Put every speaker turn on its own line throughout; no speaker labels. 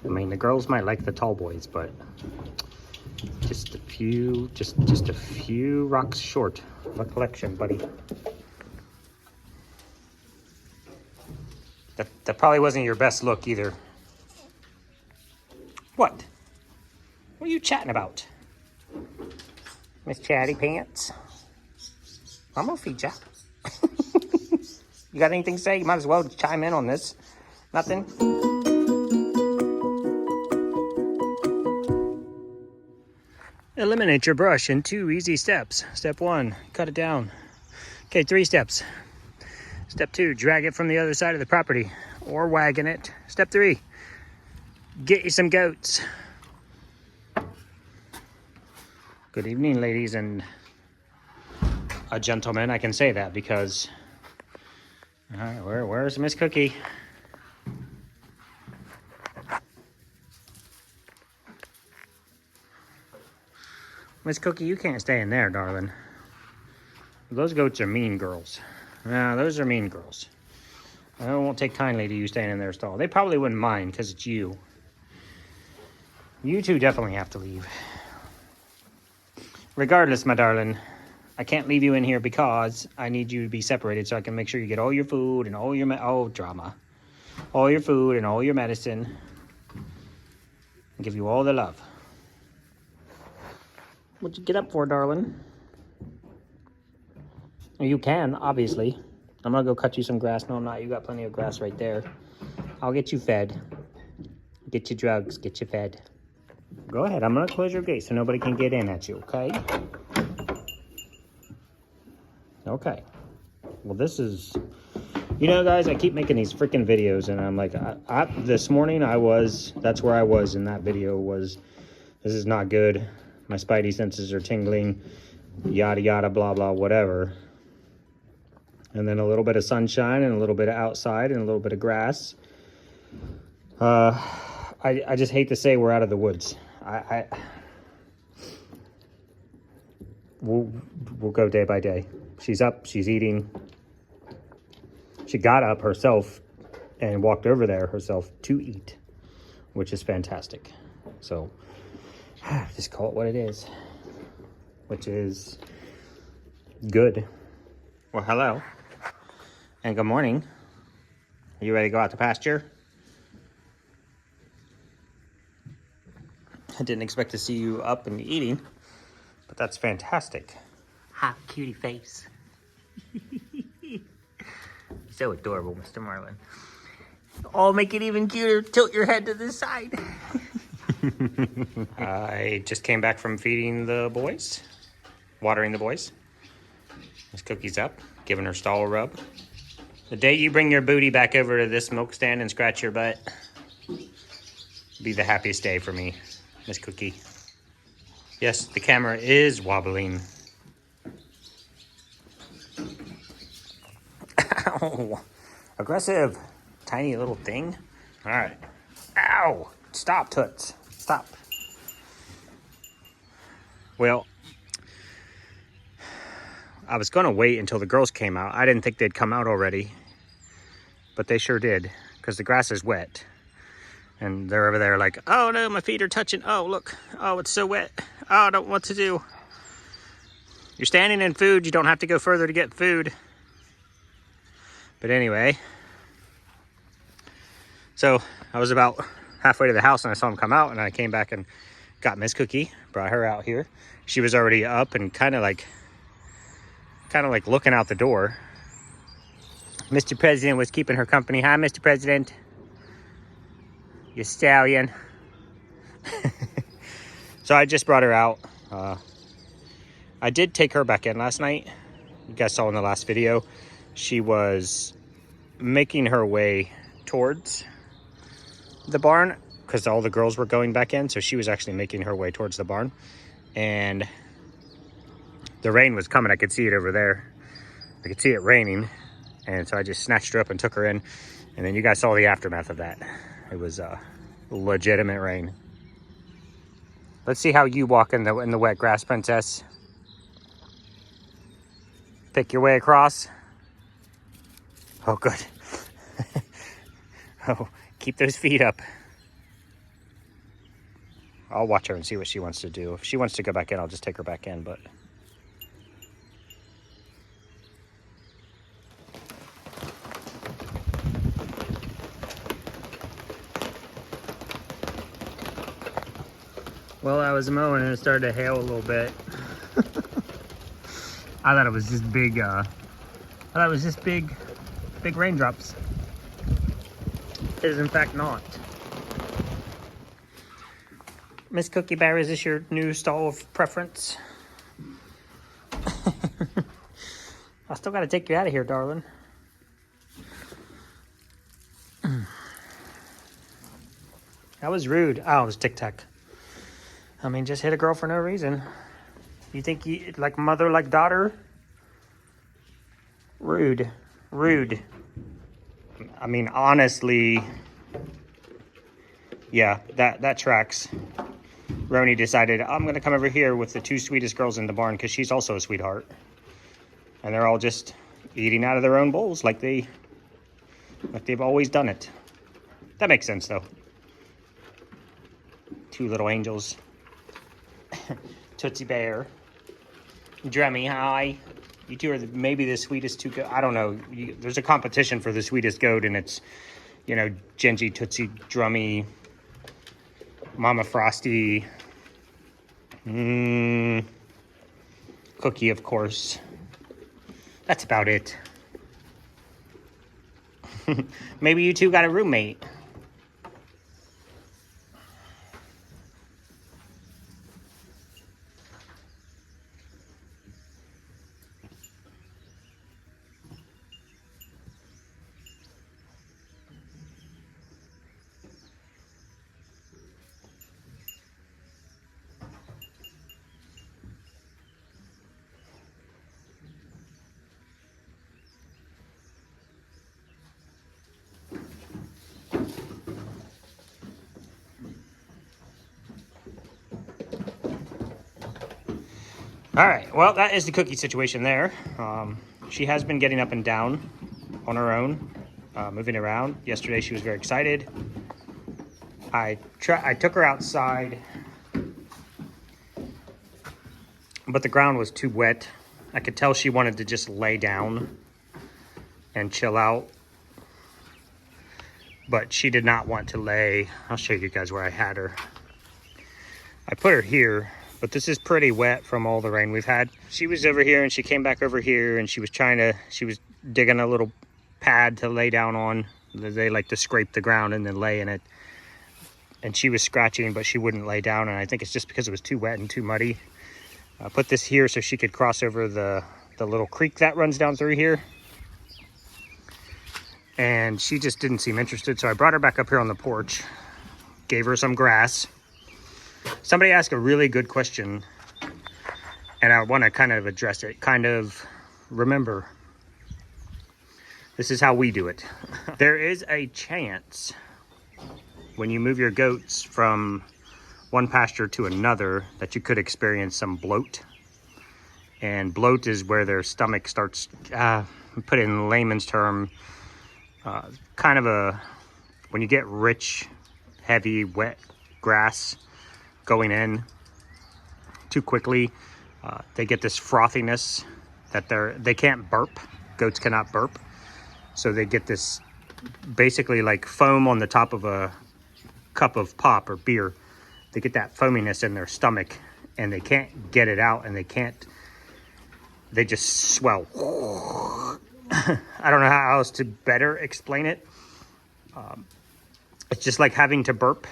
I mean, the girls might like the tall boys, but just a few, just a few rocks short of a collection, buddy. That probably wasn't your best look either. What? What are you chatting about? Miss Chatty Pants? I'm gonna feed ya. You got anything to say? You might as well chime in on this. Nothing? Eliminate your brush in 2 easy steps. Step 1, cut it down. Okay, 3 steps. Step 2, drag it from the other side of the property or wagon it. Step 3, get you some goats. Good evening, ladies and a gentleman. I can say that because, all right, where's Miss Cookie? Miss Cookie, you can't stay in there, darling. Those goats are mean girls. Yeah, those are mean girls. I won't take kindly to you staying in their stall. They probably wouldn't mind because it's you. You two definitely have to leave. Regardless, my darling, I can't leave you in here because I need you to be separated so I can make sure you get all your food and all your drama. All your food and all your medicine. And give you all the love. What'd you get up for, darling? You can, obviously. I'm gonna go cut you some grass. No, I'm not. You got plenty of grass right there. I'll get you fed. Get you drugs. Get you fed. Go ahead. I'm gonna close your gate so nobody can get in at you, okay? Okay. Well, this is... You know, guys, I keep making these freaking videos, and I'm like, this morning that's where I was in that video was, this is not good. My spidey senses are tingling, yada, yada, blah, blah, whatever. And then a little bit of sunshine and a little bit of outside and a little bit of grass. I just hate to say we're out of the woods. We'll go day by day. She's up, she's eating. She got up herself and walked over there herself to eat, which is fantastic. So, just call it what it is, which is good. Well, hello, and good morning. Are you ready to go out to pasture? I didn't expect to see you up and eating, but that's fantastic. Hi, cutie face. So adorable, Mr. Marlin. Oh, make it even cuter. Tilt your head to the side. I just came back from feeding the boys, watering the boys. Miss Cookie's up, giving her stall a rub. The day you bring your booty back over to this milk stand and scratch your butt, be the happiest day for me, Miss Cookie. Yes, the camera is wobbling. Ow, aggressive, tiny little thing. All right. Ow, stop, Toots, stop. Well, I was gonna wait until the girls came out. I didn't think they'd come out already, but they sure did, because the grass is wet. And they're over there like, oh no, my feet are touching. Oh, look, oh, it's so wet. Oh, I don't know what to do. You're standing in food, you don't have to go further to get food. But anyway, so I was about halfway to the house and I saw him come out, and I came back and got Miss Cookie, brought her out here. She was already up and kind of like looking out the door. Mr. President was keeping her company. Hi, Mr. President. You stallion. So I just brought her out. I did take her back in last night. You guys saw in the last video. She was making her way towards the barn because all the girls were going back in. So she was actually making her way towards the barn. And the rain was coming. I could see it over there. I could see it raining. And so I just snatched her up and took her in. And then you guys saw the aftermath of that. It was legitimate rain. Let's see how you walk in the wet grass, princess. Pick your way across. Oh, good. Oh, keep those feet up. I'll watch her and see what she wants to do. If she wants to go back in, I'll just take her back in, but... Well, I was mowing and it started to hail a little bit. I thought it was just big, big raindrops. It is in fact not. Miss Cookie Bear, is this your new stall of preference? I still gotta take you out of here, darling. That was rude. Oh, it was Tic Tac. I mean, just hit a girl for no reason. You think you, like mother, like daughter? Rude. Rude. I mean, honestly, yeah, that tracks. Roni decided, I'm going to come over here with the two sweetest girls in the barn because she's also a sweetheart. And they're all just eating out of their own bowls like they've always done it. That makes sense, though. Two little angels. Tootsie Bear. Drummy, hi. You two are maybe the sweetest two goats. I don't know. There's a competition for the sweetest goat, and it's, you know, Gingy, Tootsie, Drummy, Mama Frosty, Cookie, of course. That's about it. Maybe you two got a roommate. All right, well, that is the Cookie situation there. She has been getting up and down on her own, moving around. Yesterday, she was very excited. I took her outside, but the ground was too wet. I could tell she wanted to just lay down and chill out, but she did not want to lay. I'll show you guys where I had her. I put her here. But this is pretty wet from all the rain we've had. She was over here and she came back over here and she was digging a little pad to lay down on. They like to scrape the ground and then lay in it. And she was scratching, but she wouldn't lay down. And I think it's just because it was too wet and too muddy. I put this here so she could cross over the little creek that runs down through here. And she just didn't seem interested. So I brought her back up here on the porch, gave her some grass. Somebody asked a really good question, and I want to kind of address it. Remember, this is how we do it. There is a chance when you move your goats from one pasture to another that you could experience some bloat. And bloat is where their stomach starts, put it in layman's term, when you get rich, heavy, wet grass going in too quickly, they get this frothiness that they can't burp. Goats cannot burp, so they get this basically like foam on the top of a cup of pop or beer. They get that foaminess in their stomach and they can't get it out, and they just swell. I don't know how else to better explain it. It's just like having to burp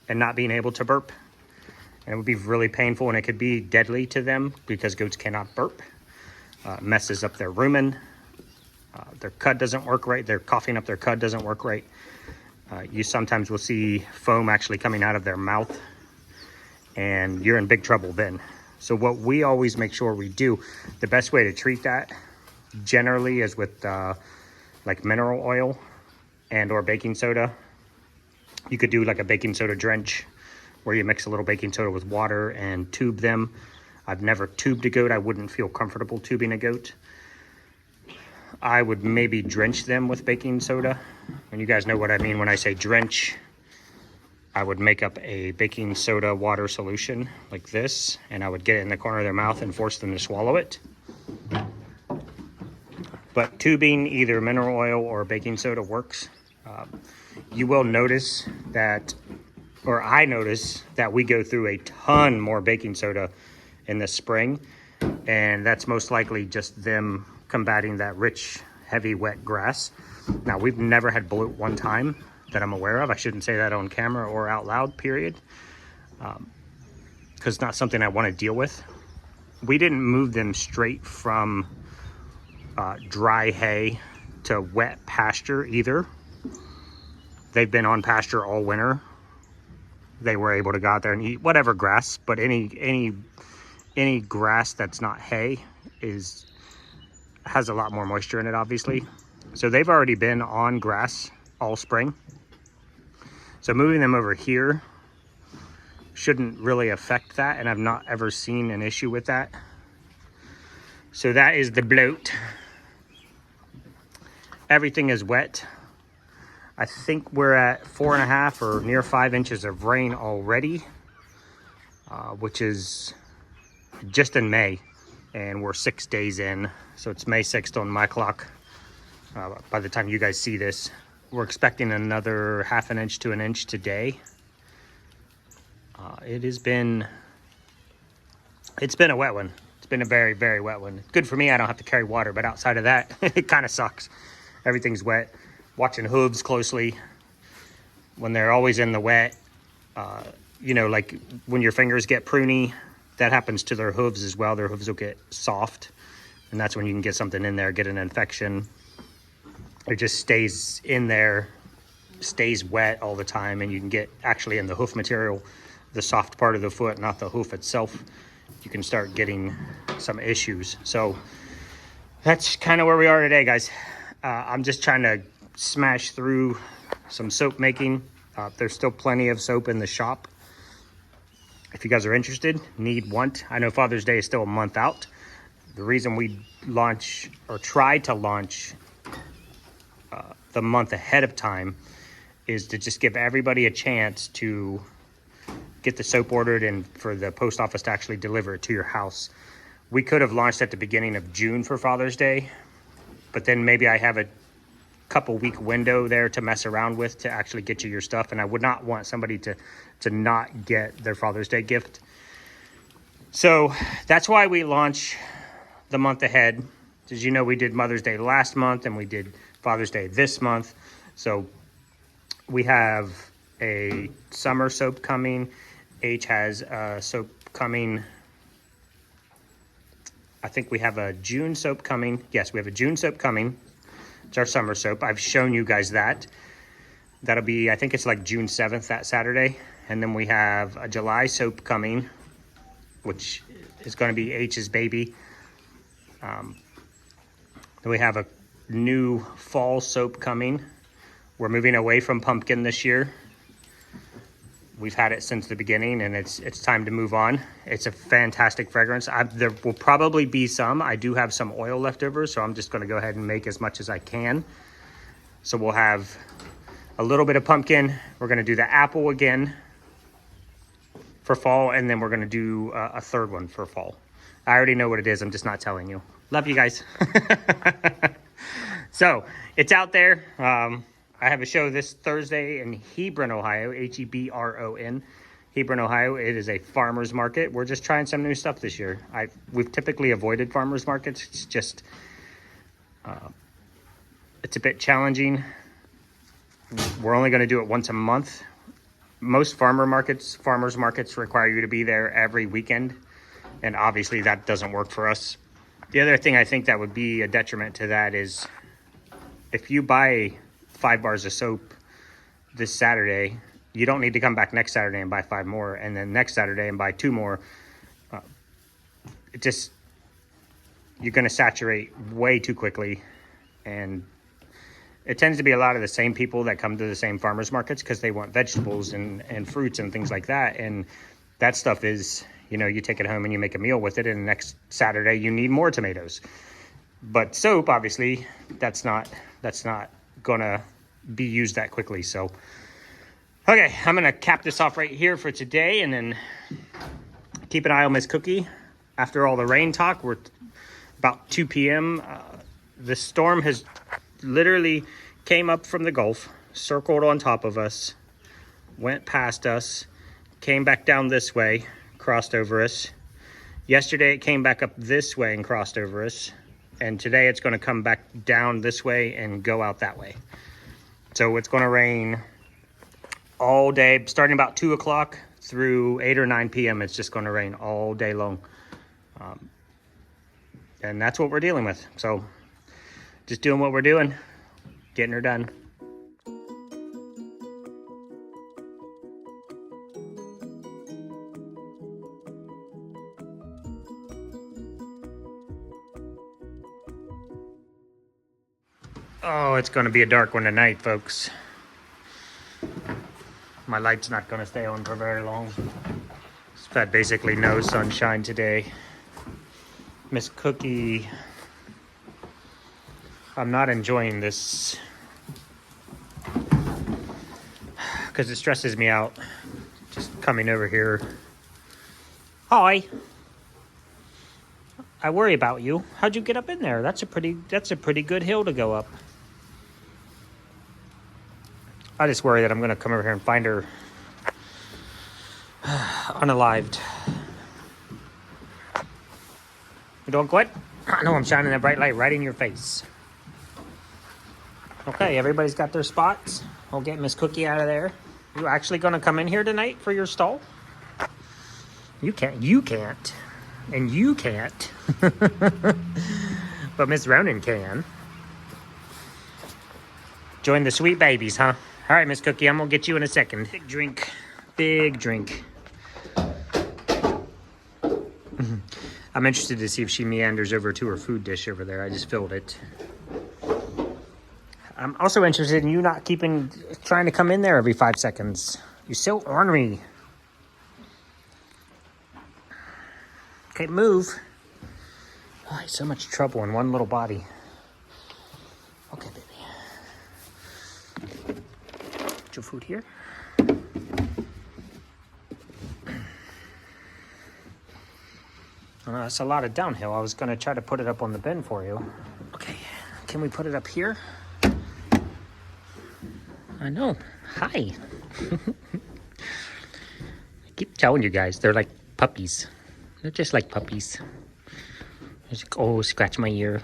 and not being able to burp. And it would be really painful, and it could be deadly to them because goats cannot burp. Messes up their rumen. Their cud doesn't work right. Their coughing up their cud doesn't work right. You sometimes will see foam actually coming out of their mouth, and you're in big trouble then. So what we always make sure we do, the best way to treat that generally is with like mineral oil and or baking soda. You could do like a baking soda drench, where you mix a little baking soda with water and tube them. I've never tubed a goat. I wouldn't feel comfortable tubing a goat. I would maybe drench them with baking soda. And you guys know what I mean when I say drench. I would make up a baking soda water solution like this, and I would get it in the corner of their mouth and force them to swallow it. But tubing, either mineral oil or baking soda, works. You will notice that, or I notice that we go through a ton more baking soda in the spring, and that's most likely just them combating that rich, heavy, wet grass. Now, we've never had bloat one time that I'm aware of. I shouldn't say that on camera or out loud, period, because it's not something I want to deal with. We didn't move them straight from dry hay to wet pasture either. They've been on pasture all winter. They were able to go out there and eat whatever grass, but any grass that's not hay has a lot more moisture in it, obviously. So they've already been on grass all spring. So moving them over here shouldn't really affect that, and I've not ever seen an issue with that. So that is the bloat. Everything is wet. I think we're at 4.5 or near 5 inches of rain already, which is just in May, and we're 6 days in. So it's May 6th on my clock. By the time you guys see this, we're expecting another 1/2 inch to 1 inch today. It's been a wet one. It's been a very, very wet one. Good for me, I don't have to carry water, but outside of that, it kind of sucks. Everything's wet. Watching hooves closely when they're always in the wet. You know, like when your fingers get pruny, that happens to their hooves as well. Their hooves will get soft, and that's when you can get something in there, get an infection. It just stays in there, stays wet all the time, and you can get actually in the hoof material, the soft part of the foot, not the hoof itself. You can start getting some issues. So that's kind of where we are today, guys. I'm just trying to smash through some soap making. There's still plenty of soap in the shop. If you guys are interested, want. I know Father's Day is still a month out. The reason we launch or try to launch the month ahead of time is to just give everybody a chance to get the soap ordered and for the post office to actually deliver it to your house. We could have launched at the beginning of June for Father's Day, but then maybe I have a couple week window there to mess around with to actually get you your stuff, and I would not want somebody to not get their Father's Day gift. So that's why we launch the month ahead. As you know, we did Mother's Day last month and we did Father's Day this month. So we have a summer soap coming. H has a soap coming. I think we have a June soap coming. Yes, we have a June soap coming. It's our summer soap. I've shown you guys that. That'll be, I think it's like June 7th, that Saturday. And then we have a July soap coming, which is going to be H's baby. Then we have a new fall soap coming. We're moving away from pumpkin this year. We've had it since the beginning, and it's time to move on. It's a fantastic fragrance. There will probably be some. I do have some oil left over, so I'm just going to go ahead and make as much as I can. So we'll have a little bit of pumpkin. We're going to do the apple again for fall, and then we're going to do a third one for fall. I already know what it is. I'm just not telling you. Love you guys. So it's out there. I have a show this Thursday in Hebron, Ohio, Hebron, Hebron, Ohio. It is a farmer's market. We're just trying some new stuff this year. We've typically avoided farmer's markets. It's just, it's a bit challenging. We're only going to do it once a month. Most farmer's markets require you to be there every weekend. And obviously that doesn't work for us. The other thing I think that would be a detriment to that is if you buy 5 bars of soap this Saturday, you don't need to come back next Saturday and buy 5 more, and then next Saturday and buy 2 more. You're going to saturate way too quickly, and it tends to be a lot of the same people that come to the same farmers markets because they want vegetables and fruits and things like that. And that stuff is, you know, you take it home and you make a meal with it, and next Saturday you need more tomatoes. But soap, obviously, that's not gonna be used that quickly. So Okay, I'm gonna cap this off right here for today, and then keep an eye on Miss Cookie. After all the rain talk, we're about 2 p.m. The storm has literally came up from the Gulf, circled on top of us, went past us, came back down this way, crossed over us. Yesterday it came back up this way and crossed over us. And today it's gonna come back down this way and go out that way. So it's gonna rain all day, starting about 2 o'clock through 8 or 9 p.m. It's just gonna rain all day long. And that's what we're dealing with. So just doing what we're doing, getting her done. Oh, it's gonna be a dark one tonight, folks. My light's not gonna stay on for very long. It's had basically no sunshine today. Miss Cookie, I'm not enjoying this because it stresses me out just coming over here. Hi. I worry about you. How'd you get up in there? That's a pretty good hill to go up. I just worry that I'm gonna come over here and find her unalived. You doing good? I know I'm shining that bright light right in your face. Okay, everybody's got their spots. I'll get Miss Cookie out of there. You actually gonna come in here tonight for your stall? You can't, and you can't. But Miss Ronan can. Join the sweet babies, huh? All right, Miss Cookie, I'm gonna get you in a second. Big drink, big drink. I'm interested to see if she meanders over to her food dish over there. I just filled it. I'm also interested in you not trying to come in there every 5 seconds. You're so ornery. Okay, move. Oh, so much trouble in one little body. Okay, baby. Put your food here. That's a lot of downhill. I was going to try to put it up on the bin for you. Okay, can we put it up here? I know. Hi. I keep telling you guys, they're like puppies. They're just like puppies. Just, oh, scratch my ear.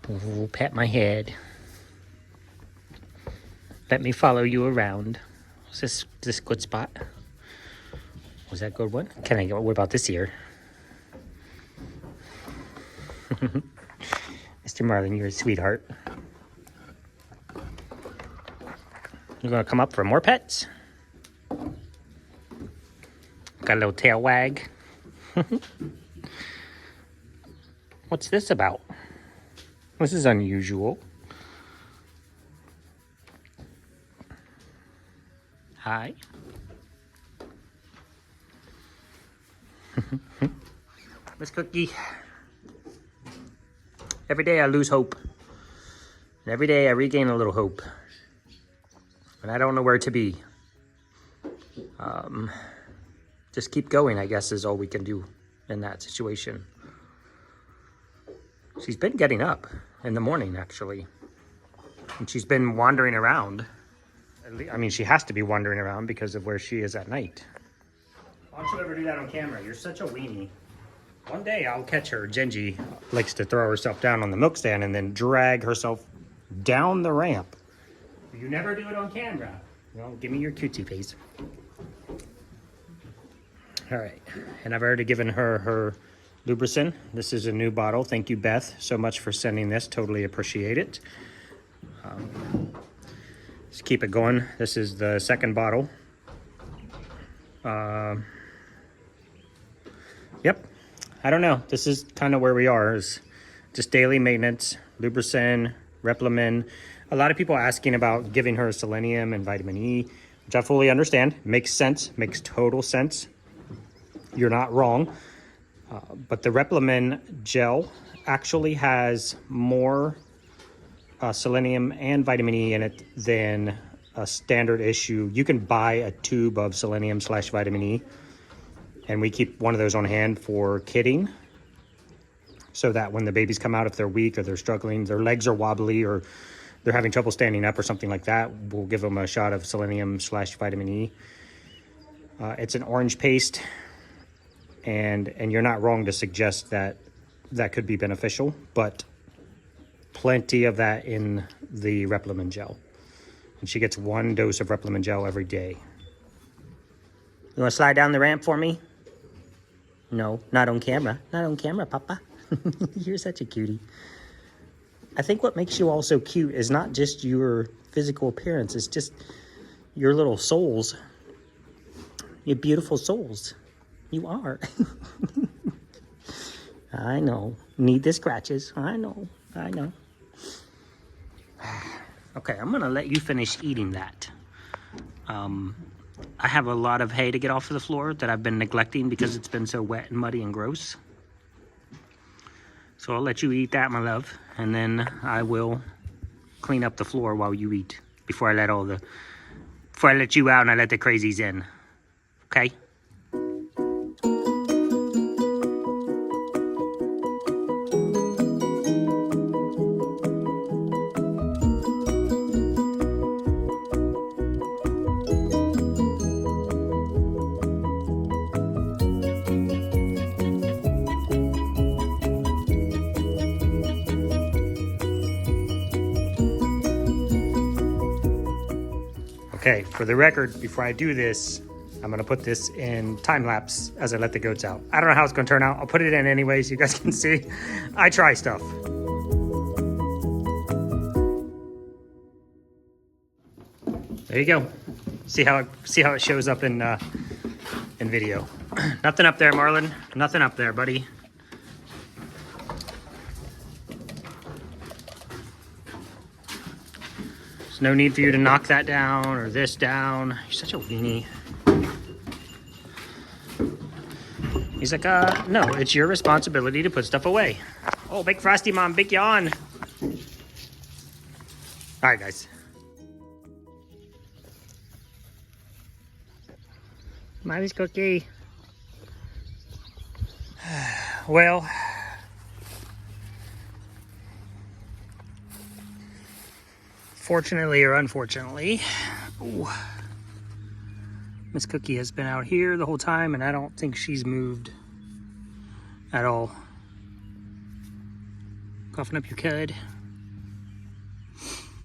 Oh, pat my head. Let me follow you around. Is this good spot? Was that a good one? Can I go? What about this ear? Mr. Marlin, you're a sweetheart. You're gonna come up for more pets? Got a little tail wag. What's this about? This is unusual. Hi. Miss Cookie. Every day I lose hope. And every day I regain a little hope. And I don't know where to be. Just keep going, I guess, is all we can do in that situation. She's been getting up in the morning, actually. And she's been wandering around. I mean, she has to be wandering around because of where she is at night. Why don't you ever do that on camera? You're such a weenie. One day I'll catch her. Genji likes to throw herself down on the milk stand and then drag herself down the ramp. You never do it on camera. Well, give me your cutesy face. All right, and I've already given her lubricant. This is a new bottle. Thank you, Beth, so much for sending this. Totally appreciate it. Let's keep it going. This is the second bottle. Yep. I don't know. This is kind of where we are. Is just daily maintenance, lubricant, Replimin. A lot of people asking about giving her selenium and vitamin E, which I fully understand. Makes sense. Makes total sense. You're not wrong. But the Replimin gel actually has more selenium and vitamin E in it than a standard issue. You can buy a tube of selenium/vitamin E, and we keep one of those on hand for kidding, so that when the babies come out, if they're weak or they're struggling, their legs are wobbly or they're having trouble standing up or something like that, we'll give them a shot of selenium/vitamin E. It's an orange paste, and you're not wrong to suggest that that could be beneficial, but plenty of that in the Replimon gel. And she gets 1 dose of Replimon gel every day. You want to slide down the ramp for me? No, not on camera. Not on camera, Papa. You're such a cutie. I think what makes you all so cute is not just your physical appearance. It's just your little souls. Your beautiful souls. You are. I know. Need the scratches. I know. I know. Okay, I'm going to let you finish eating that. I have a lot of hay to get off of the floor that I've been neglecting because it's been so wet and muddy and gross. So I'll let you eat that, my love, and then I will clean up the floor while you eat before I let you out and I let the crazies in. Okay? Okay, for the record, before I do this, I'm gonna put this in time lapse as I let the goats out. I don't know how it's gonna turn out. I'll put it in anyway so you guys can see. I try stuff. There you go. See how it shows up in video. Nothing up there, Marlon. Nothing up there, buddy. There's no need for you to knock that down or this down. You're such a weenie. He's like, no, it's your responsibility to put stuff away. Oh, big frosty mom, big yawn. All right, guys. Mommy's cookie. Well, fortunately or unfortunately, Miss Cookie has been out here the whole time, and I don't think she's moved at all. Coughing up your cud.